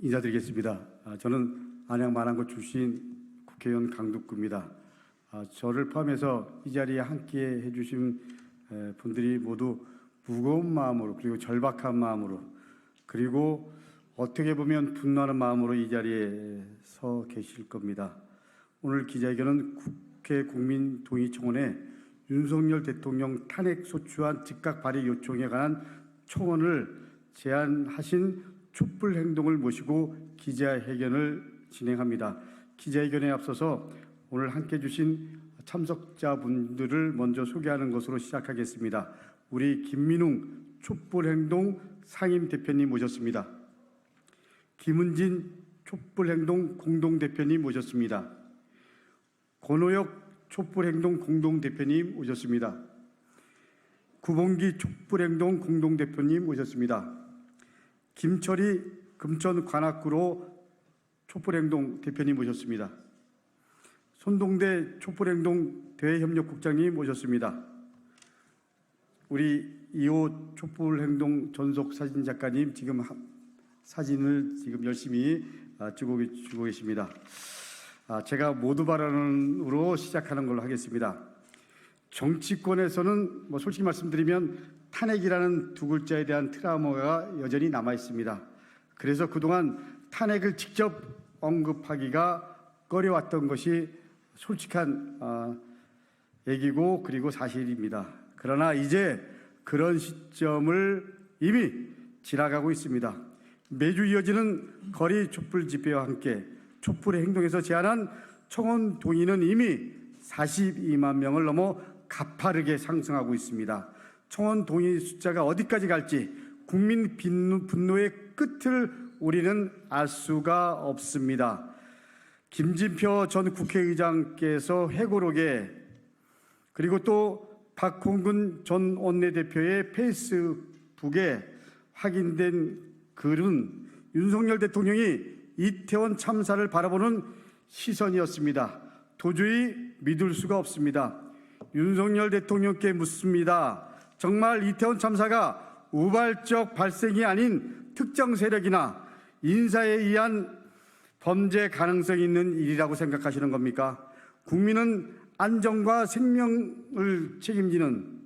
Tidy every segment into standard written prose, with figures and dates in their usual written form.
인사드리겠습니다. 저는 안양 마랑구 출신 국회의원 강덕구입니다. 저를 포함해서 이 자리에 함께 해주신 분들이 모두 무거운 마음으로, 그리고 절박한 마음으로, 그리고 어떻게 보면 분노하는 마음으로 이 자리에 서 계실 겁니다. 오늘 기자회견은 국회 국민동의청원에 윤석열 대통령 탄핵 소추안 즉각 발의 요청에 관한 청원을 제안하신 촛불 행동을 모시고 기자회견을 진행합니다. 기자회견에 앞서서 오늘 함께 해주신 참석자분들을 먼저 소개하는 것으로 시작하겠습니다. 우리 김민웅 촛불 행동 상임 대표님 모셨습니다. 김은진 촛불 행동 공동 대표님 모셨습니다. 권오혁 촛불 행동 공동 대표님 오셨습니다. 구봉기 촛불 행동 공동 대표님 오셨습니다. 김철희 금천 관악구로 촛불행동 대표님 모셨습니다. 손동대 촛불행동 대외협력국장님 모셨습니다. 우리 이호 촛불행동 전속 사진작가님 지금 사진을 지금 열심히 찍고 계십니다. 제가 모두 발언으로 시작하는 걸로 하겠습니다. 정치권에서는 솔직히 말씀드리면 탄핵이라는 두 글자에 대한 트라우마가 여전히 남아 있습니다. 그래서 그동안 탄핵을 직접 언급하기가 꺼려왔던 것이 솔직한 얘기고 그리고 사실입니다. 그러나 이제 그런 시점을 이미 지나가고 있습니다. 매주 이어지는 거리 촛불 집회와 함께 촛불의 행동에서 제안한 청원 동의는 이미 42만 명을 넘어 가파르게 상승하고 있습니다. 청원 동의 숫자가 어디까지 갈지 국민 분노의 끝을 우리는 알 수가 없습니다. 김진표 전 국회의장께서 회고록에, 그리고 또 박홍근 전 원내대표의 페이스북에 확인된 글은 윤석열 대통령이 이태원 참사를 바라보는 시선이었습니다. 도저히 믿을 수가 없습니다. 윤석열 대통령께 묻습니다. 정말 이태원 참사가 우발적 발생이 아닌 특정 세력이나 인사에 의한 범죄 가능성이 있는 일이라고 생각하시는 겁니까? 국민은 안전과 생명을 책임지는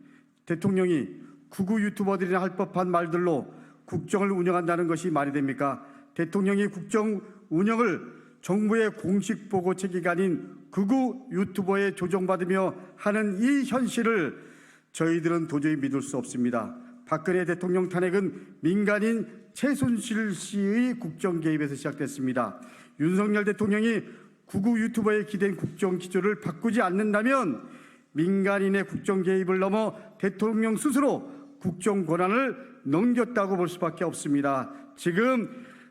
대통령이 극우 유튜버들이나 할 법한 말들로 국정을 운영한다는 것이 말이 됩니까? 대통령이 국정 운영을 정부의 공식 보고 체계가 아닌 극우 유튜버에 조정받으며 하는 이 현실을 저희들은 도저히 믿을 수 없습니다. 박근혜 대통령 탄핵은 민간인 최순실 씨의 국정 개입에서 시작됐습니다. 윤석열 대통령이 극우 유튜버에 기댄 국정 기조를 바꾸지 않는다면 민간인의 국정 개입을 넘어 대통령 스스로 국정 권한을 넘겼다고 볼 수밖에 없습니다. 지금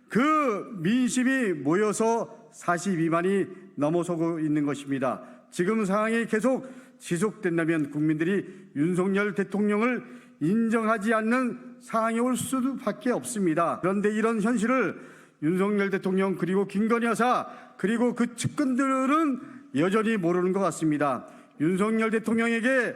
그 민심이 모여서 42만이 넘어서고 있는 것입니다. 지금 상황이 계속 지속된다면 국민들이 윤석열 대통령을 인정하지 않는 상황이 올 수밖에 없습니다. 그런데 이런 현실을 윤석열 대통령 그리고 김건희 여사 그리고 그 측근들은 여전히 모르는 것 같습니다. 윤석열 대통령에게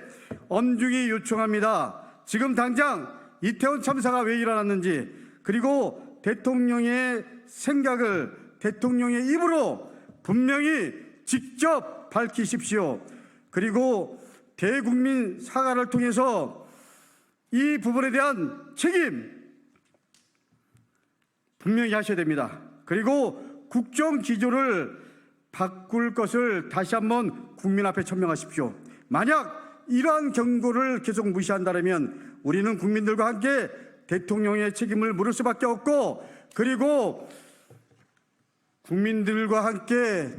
엄중히 요청합니다. 지금 당장 이태원 참사가 왜 일어났는지, 그리고 대통령의 생각을 대통령의 입으로 분명히 직접 밝히십시오. 그리고 대국민 사과를 통해서 이 부분에 대한 책임 분명히 하셔야 됩니다. 그리고 국정 기조를 바꿀 것을 다시 한번 국민 앞에 천명하십시오. 만약 이러한 경고를 계속 무시한다면 우리는 국민들과 함께 대통령의 책임을 물을 수밖에 없고, 그리고 국민들과 함께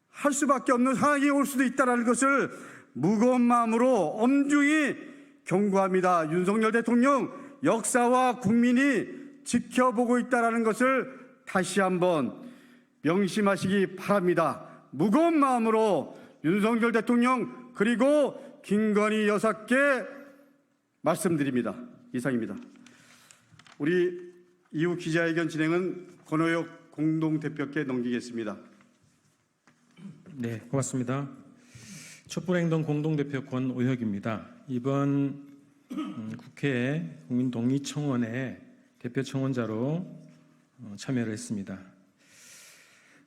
할 수밖에 없는 상황이 올 수도 있다는 것을 무거운 마음으로 엄중히 경고합니다. 윤석열 대통령, 역사와 국민이 지켜보고 있다는 것을 다시 한번 명심하시기 바랍니다. 무거운 마음으로 윤석열 대통령 그리고 김건희 여사께 말씀드립니다. 이상입니다. 우리 이후 기자회견 진행은 권오혁 공동대표께 넘기겠습니다. 네, 고맙습니다. 촛불행동 공동대표 권오혁입니다. 이번 국회 국민동의청원의 대표 청원자로 참여를 했습니다.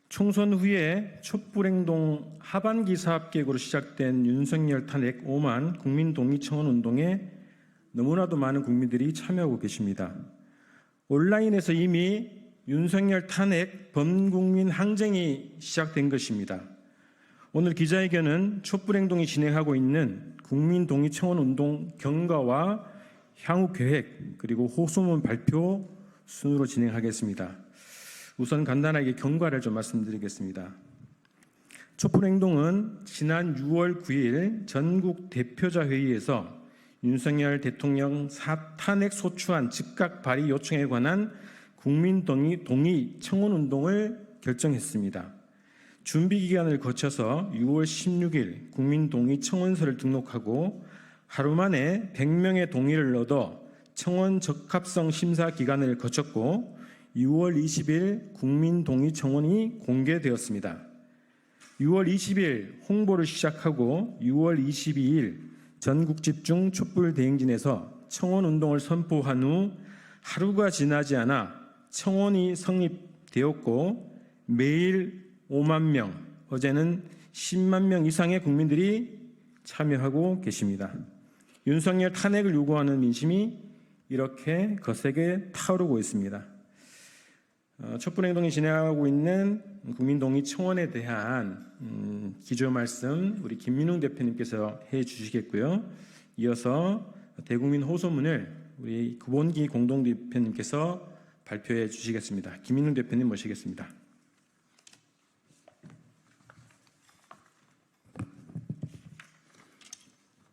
총선 후에 촛불행동 하반기 사업계획으로 시작된 윤석열 탄핵 5만 국민 동의 청원 운동에 너무나도 많은 국민들이 참여하고 계십니다. 온라인에서 이미 윤석열 탄핵 범국민 항쟁이 시작된 것입니다. 오늘 기자회견은 촛불행동이 진행하고 있는 국민 동의 청원 운동 경과와 향후 계획 그리고 호소문 발표 순으로 진행하겠습니다. 우선 간단하게 경과를 좀 말씀드리겠습니다. 촛불행동은 지난 6월 9일 전국 대표자 회의에서 윤석열 대통령 탄핵 소추안 즉각 발의 요청에 관한 국민 동의 청원 운동을 결정했습니다. 준비 기간을 거쳐서 6월 16일 국민 동의 청원서를 등록하고 하루 만에 100명의 동의를 얻어 청원 적합성 심사 기간을 거쳤고 6월 20일 국민 동의 청원이 공개되었습니다. 6월 20일 홍보를 시작하고 6월 22일 전국 집중 촛불 대행진에서 청원 운동을 선포한 후 하루가 지나지 않아 청원이 성립되었고 매일 5만 명, 어제는 10만 명 이상의 국민들이 참여하고 계십니다. 윤석열 탄핵을 요구하는 민심이 이렇게 거세게 타오르고 있습니다. 촛불행동이 진행하고 있는 국민동의 청원에 대한 기조 말씀 우리 김민웅 대표님께서 해주시겠고요. 이어서 대국민 호소문을 우리 구본기 공동대표님께서 발표해 주시겠습니다. 김민웅 대표님 모시겠습니다.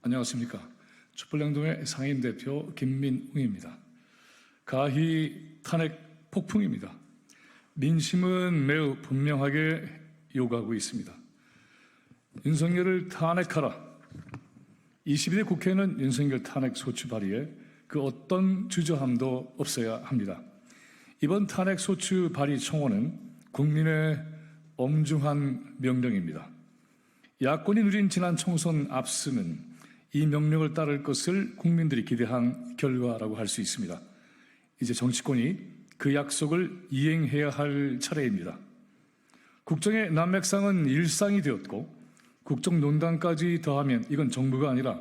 안녕하십니까. 촛불행동의 상임대표 김민웅입니다. 가히 탄핵 폭풍입니다. 민심은 매우 분명하게 요구하고 있습니다. 윤석열을 탄핵하라. 22대 국회는 윤석열 탄핵 소추 발의에 그 어떤 주저함도 없어야 합니다. 이번 탄핵 소추 발의 청원은 국민의 엄중한 명령입니다. 야권이 누린 지난 총선 압승은 이 명령을 따를 것을 국민들이 기대한 결과라고 할 수 있습니다. 이제 정치권이 그 약속을 이행해야 할 차례입니다. 국정의 난맥상은 일상이 되었고 국정농단까지 더하면 이건 정부가 아니라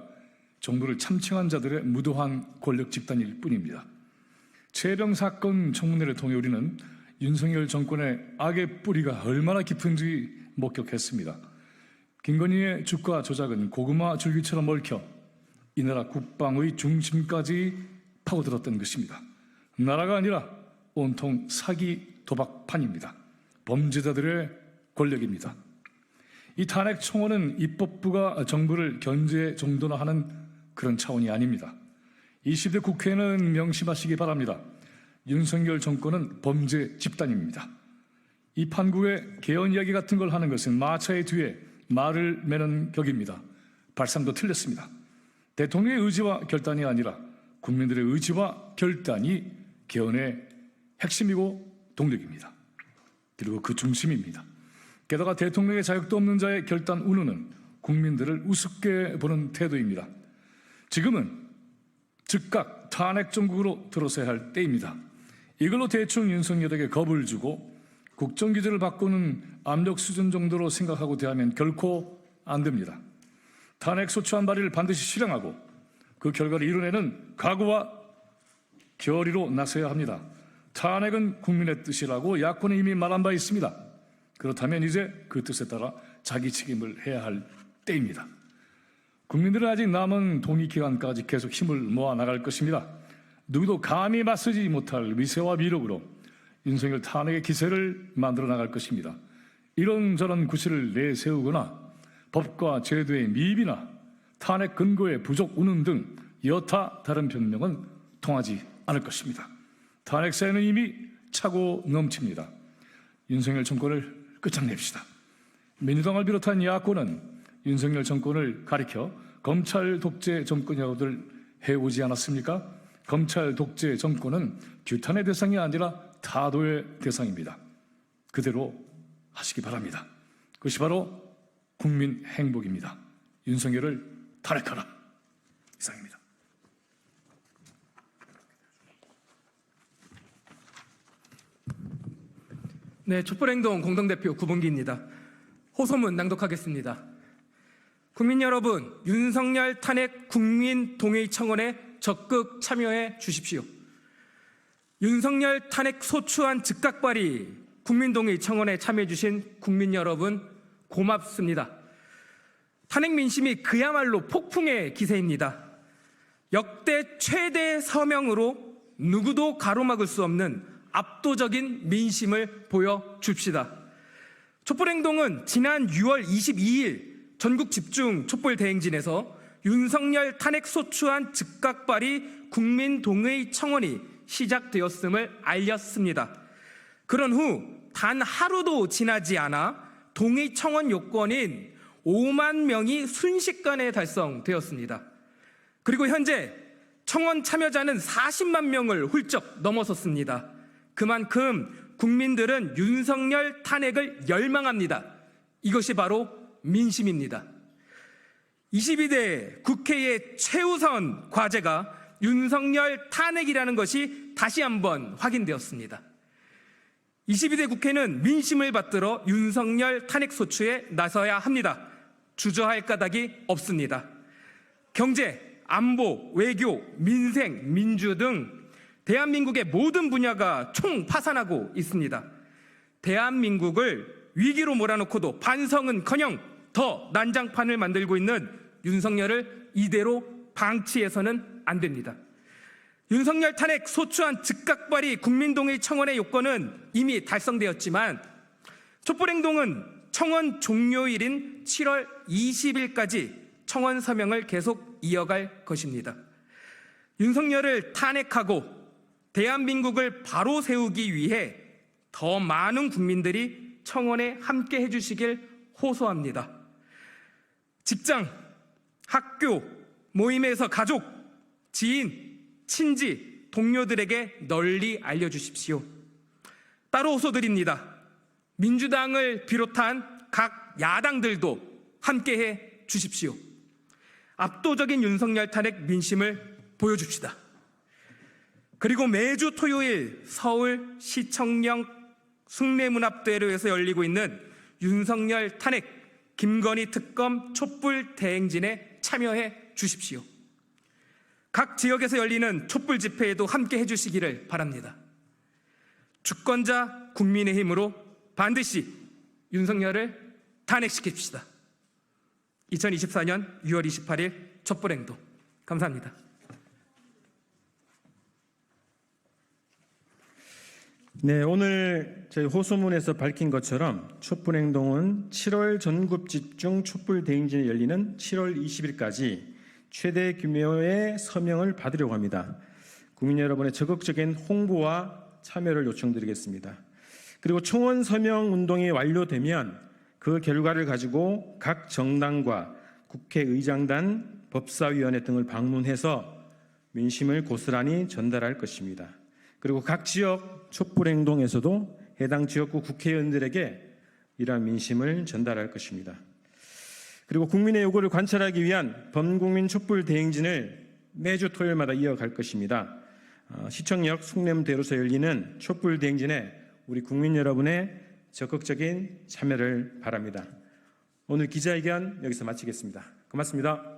정부를 참칭한 자들의 무도한 권력 집단일 뿐입니다. 최병 사건 청문회를 통해 우리는 윤석열 정권의 악의 뿌리가 얼마나 깊은지 목격했습니다. 김건희의 주가 조작은 고구마 줄기처럼 얽혀 이 나라 국방의 중심까지 파고들었던 것입니다. 나라가 아니라 온통 사기 도박판입니다. 범죄자들의 권력입니다. 이 탄핵 청원은 입법부가 정부를 견제 정도나 하는 그런 차원이 아닙니다. 20대 국회는 명심하시기 바랍니다. 윤석열 정권은 범죄 집단입니다. 이 판국의 개헌 이야기 같은 걸 하는 것은 마차의 뒤에 말을 매는 격입니다. 발상도 틀렸습니다. 대통령의 의지와 결단이 아니라 국민들의 의지와 결단이 개헌의 핵심이고 동력입니다. 그리고 그 중심입니다. 게다가 대통령의 자격도 없는 자의 결단 운운은 국민들을 우습게 보는 태도입니다. 지금은 즉각 탄핵 정국으로 들어서야 할 때입니다. 이걸로 대충 윤석열에게 겁을 주고 국정기조를 바꾸는 압력 수준 정도로 생각하고 대하면 결코 안 됩니다. 탄핵 소추안 발의를 반드시 실행하고 그 결과를 이뤄내는 각오와 결의로 나서야 합니다. 탄핵은 국민의 뜻이라고 야권은 이미 말한 바 있습니다. 그렇다면 이제 그 뜻에 따라 자기 책임을 해야 할 때입니다. 국민들은 아직 남은 동의 기간까지 계속 힘을 모아 나갈 것입니다. 누구도 감히 맞서지 못할 위세와 위력으로 윤석열 탄핵의 기세를 만들어 나갈 것입니다. 이런저런 구실을 내세우거나 법과 제도의 미비나 탄핵 근거의 부족 운운 등 여타 다른 변명은 통하지 않을 것입니다. 탄핵 사연은 이미 차고 넘칩니다. 윤석열 정권을 끝장냅시다. 민주당을 비롯한 야권은 윤석열 정권을 가리켜 검찰 독재 정권이라고들 해오지 않았습니까? 검찰 독재 정권은 규탄의 대상이 아니라 타도의 대상입니다. 그대로 하시기 바랍니다. 그것이 바로 국민 행복입니다. 윤석열을 탄핵하라. 이상입니다. 네, 촛불행동 공동대표 구봉기입니다. 호소문 낭독하겠습니다. 국민 여러분, 윤석열 탄핵 국민동의 청원에 적극 참여해 주십시오. 윤석열 탄핵 소추안 즉각 발의 국민동의 청원에 참여해 주신 국민 여러분 고맙습니다. 탄핵 민심이 그야말로 폭풍의 기세입니다. 역대 최대 서명으로 누구도 가로막을 수 없는 압도적인 민심을 보여줍시다. 촛불행동은 지난 6월 22일 전국 집중 촛불 대행진에서 윤석열 탄핵 소추안 즉각 발의 국민동의 청원이 시작되었음을 알렸습니다. 그런 후 단 하루도 지나지 않아 동의 청원 요건인 5만 명이 순식간에 달성되었습니다. 그리고 현재 청원 참여자는 40만 명을 훌쩍 넘어섰습니다. 그만큼 국민들은 윤석열 탄핵을 열망합니다. 이것이 바로 민심입니다. 22대 국회의 최우선 과제가 윤석열 탄핵이라는 것이 다시 한번 확인되었습니다. 22대 국회는 민심을 받들어 윤석열 탄핵 소추에 나서야 합니다. 주저할 까닭이 없습니다. 경제, 안보, 외교, 민생, 민주 등 대한민국의 모든 분야가 총파산하고 있습니다. 대한민국을 위기로 몰아넣고도 반성은커녕 더 난장판을 만들고 있는 윤석열을 이대로 방치해서는 안 됩니다. 윤석열 탄핵 소추안 즉각 발의 국민동의 청원의 요건은 이미 달성되었지만 촛불행동은 청원 종료일인 7월 20일까지 청원 서명을 계속 이어갈 것입니다. 윤석열을 탄핵하고 대한민국을 바로 세우기 위해 더 많은 국민들이 청원에 함께 해주시길 호소합니다. 직장, 학교, 모임에서 가족, 지인, 친지, 동료들에게 널리 알려주십시오. 따로 호소드립니다. 민주당을 비롯한 각 야당들도 함께해 주십시오. 압도적인 윤석열 탄핵 민심을 보여줍시다. 그리고 매주 토요일 서울 시청역 숭례문앞대로에서 열리고 있는 윤석열 탄핵 김건희 특검 촛불 대행진에 참여해 주십시오. 각 지역에서 열리는 촛불 집회에도 함께 해주시기를 바랍니다. 주권자 국민의힘으로 반드시 윤석열을 탄핵시킵시다. 2024년 6월 28일 촛불행동 감사합니다. 네, 오늘 저희 호소문에서 밝힌 것처럼 촛불행동은 7월 전국 집중 촛불 대행진이 열리는 7월 20일까지 최대 규모의 서명을 받으려고 합니다. 국민 여러분의 적극적인 홍보와 참여를 요청드리겠습니다. 그리고 청원 서명 운동이 완료되면 그 결과를 가지고 각 정당과 국회의장단, 법사위원회 등을 방문해서 민심을 고스란히 전달할 것입니다. 그리고 각 지역 촛불행동에서도 해당 지역구 국회의원들에게 이러한 민심을 전달할 것입니다. 그리고 국민의 요구를 관철하기 위한 범국민 촛불 대행진을 매주 토요일마다 이어갈 것입니다. 시청역 숭례문대로에서 열리는 촛불 대행진에 우리 국민 여러분의 적극적인 참여를 바랍니다. 오늘 기자회견 여기서 마치겠습니다. 고맙습니다.